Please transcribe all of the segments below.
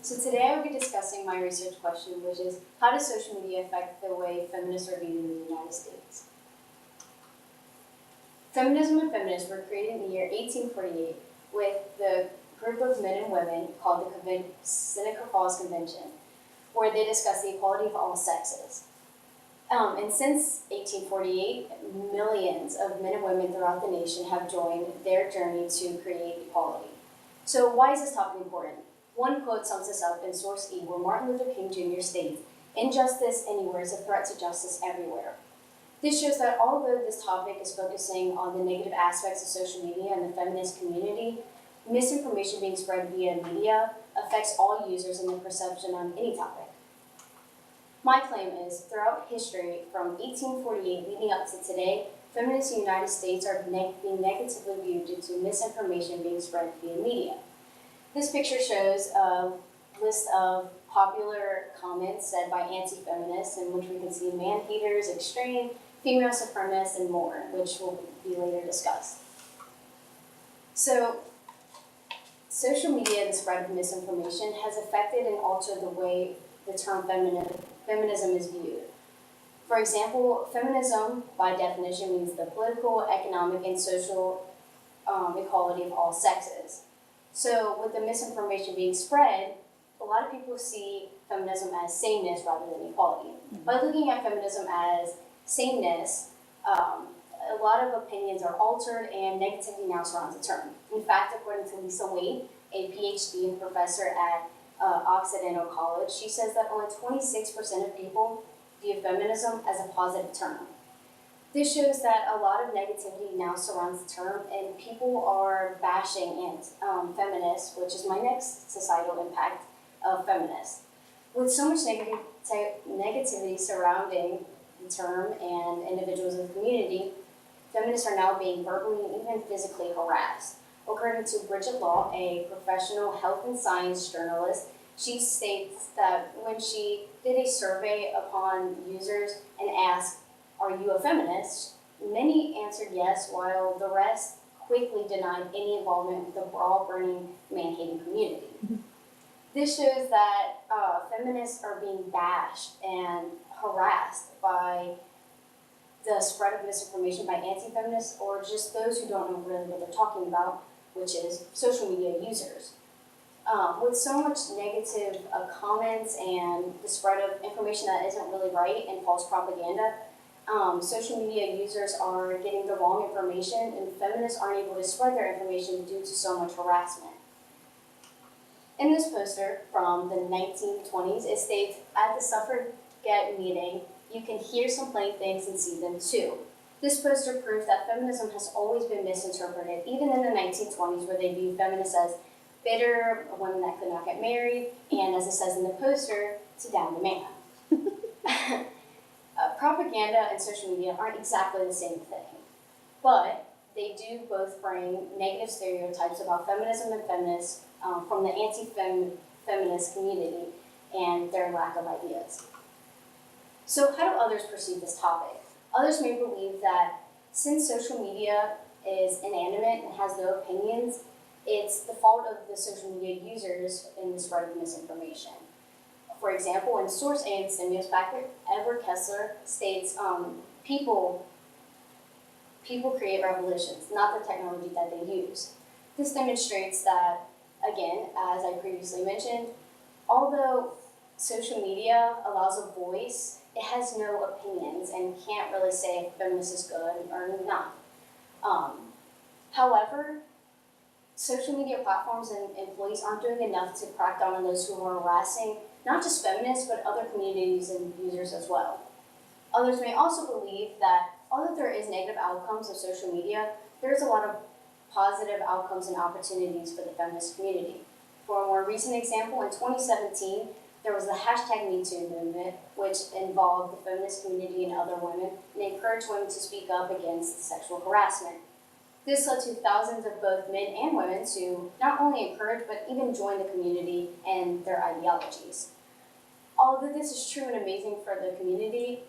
So today I will be discussing my research question, which is, how does social media affect the way feminists are viewed in the United States? Feminism and feminists were created in the year 1848 with the group of men and women called the Seneca Falls Convention, where they discussed the equality of all sexes. And since 1848, millions of men and women throughout the nation have joined their journey to create equality. So why is this topic important? One quote sums this up in Source E, where Martin Luther King Jr. states, "Injustice anywhere is a threat to justice everywhere." This shows that although this topic is focusing on the negative aspects of social media and the feminist community, misinformation being spread via media affects all users in their perception on any topic. My claim is, throughout history, from 1848 leading up to today, feminists in the United States are being negatively viewed due to misinformation being spread via media. This picture shows a list of popular comments said by anti-feminists, in which we can see man-haters, extreme, female supremacists, and more, which will be later discussed. So, social media and the spread of misinformation has affected and altered the way the term feminism is viewed. For example, feminism, by definition, means the political, economic, and social equality of all sexes. So with the misinformation being spread, a lot of people see feminism as sameness rather than equality. By looking at feminism as sameness, a lot of opinions are altered and negativity now surrounds the term. In fact, according to Lisa Wade, a PhD and professor at Occidental College, she says that only 26% of people view feminism as a positive term. This shows that a lot of negativity now surrounds the term, and people are bashing feminists, which is my next societal impact of feminists. With so much negativity surrounding the term and individuals in the community, feminists are now being verbally and even physically harassed. According to Bridget Law, a professional health and science journalist, she states that when she did a survey upon users and asked, "Are you a feminist?" many answered yes, while the rest quickly denied any involvement with the bra-burning, man-hating community. This shows that feminists are being bashed and harassed by the spread of misinformation by anti-feminists or just those who don't know really what they're talking about, which is social media users. With so much negative comments and the spread of information that isn't really right and false propaganda, social media users are getting the wrong information, and feminists aren't able to spread their information due to so much harassment. In this poster from the 1920s, it states, "At the suffragette meeting, you can hear some plain things and see them too." This poster proves that feminism has always been misinterpreted, even in the 1920s, where they viewed feminists as bitter, women that could not get married, and as it says in the poster, to down the man. Propaganda and social media aren't exactly the same thing, but they do both bring negative stereotypes about feminism and feminists from the anti-feminist community and their lack of ideas. So how do others perceive this topic? Others may believe that since social media is inanimate and has no opinions, it's the fault of the social media users in the spread of misinformation. For example, in Source A and Stimulus Factor, Edward Kessler states, people create revolutions, not the technology that they use. This demonstrates that, again, as I previously mentioned, although social media allows a voice, it has no opinions and can't really say if feminist is good or not. However, social media platforms and employees aren't doing enough to crack down on those who are harassing not just feminists, but other communities and users as well. Others may also believe that although there is negative outcomes of social media, there's a lot of positive outcomes and opportunities for the feminist community. For a more recent example, in 2017, there was the #MeToo movement, which involved the feminist community and other women, and encouraged women to speak up against sexual harassment. This led to thousands of both men and women to not only encourage, but even join the community and their ideologies. Although this is true and amazing for the community,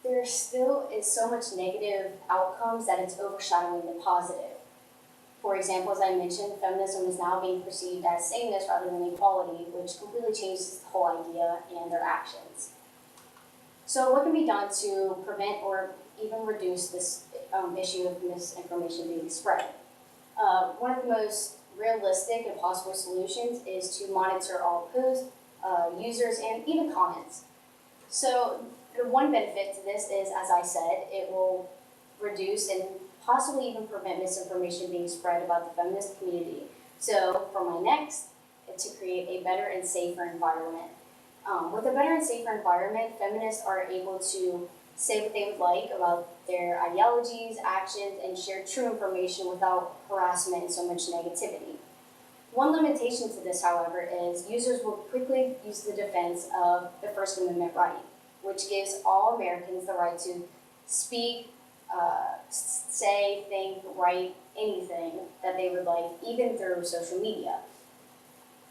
there still is so much negative outcomes that it's overshadowing the positive. For example, as I mentioned, feminism is now being perceived as sameness rather than equality, which completely changes the whole idea and their actions. So what can be done to prevent or even reduce this issue of misinformation being spread? One of the most realistic and possible solutions is to monitor all posts, users, and even comments. So the one benefit to this is, as I said, it will reduce and possibly even prevent misinformation being spread about the feminist community. So for my next, to create a better and safer environment. With a better and safer environment, feminists are able to say what they would like about their ideologies, actions, and share true information without harassment and so much negativity. One limitation to this, however, is users will quickly use the defense of the First Amendment right, which gives all Americans the right to speak, say, think, write anything that they would like, even through social media.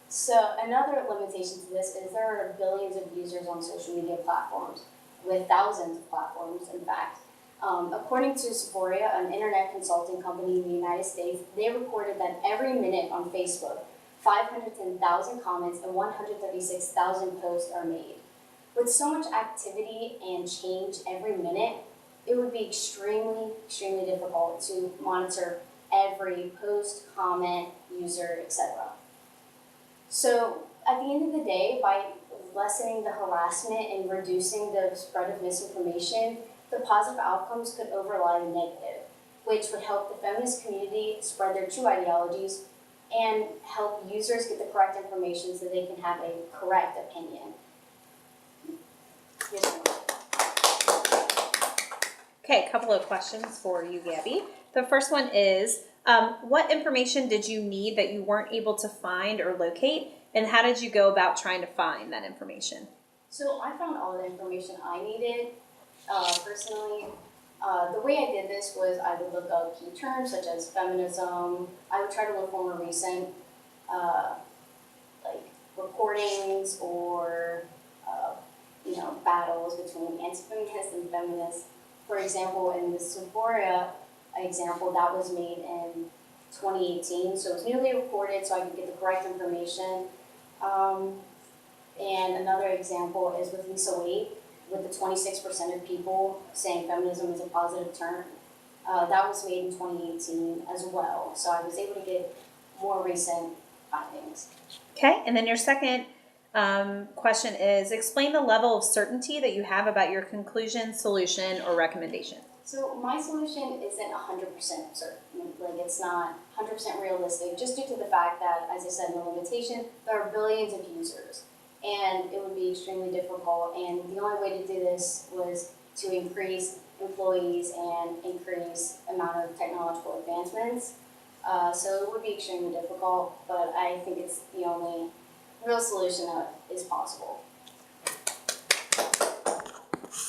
So another limitation to this is there are billions of users on social media platforms, with thousands of platforms, in fact. According to Sephora, an internet consulting company in the United States, they reported that every minute on Facebook, 510,000 comments and 136,000 posts are made. With so much activity and change every minute, it would be extremely, extremely difficult to monitor every post, comment, user, etc. So at the end of the day, by lessening the harassment and reducing the spread of misinformation, the positive outcomes could override the negative, which would help the feminist community spread their true ideologies and help users get the correct information so they can have a correct opinion. Yes, ma'am. Okay, a couple of questions for you, Gabby. The first one is, what information did you need that you weren't able to find or locate, and how did you go about trying to find that information? So I found all the information I needed personally. The way I did this was I would look up key terms such as feminism. I would try to look for more recent like recordings or battles between anti-feminists and feminists. For example, in the Sephora example, that was made in 2018, so it was newly recorded so I could get the correct information. And another example is with Lisa Waite, with the 26% of people saying feminism is a positive term. That was made in 2018 as well, so I was able to get more recent findings. Okay, and then your second question is, explain the level of certainty that you have about your conclusion, solution, or recommendation. So my solution isn't 100% certain, like it's not 100% realistic, just due to the fact that, as I said, the limitation, there are billions of users, and it would be extremely difficult, and the only way to do this was to increase employees and increase amount of technological advancements. So it would be extremely difficult, but I think it's the only real solution that is possible.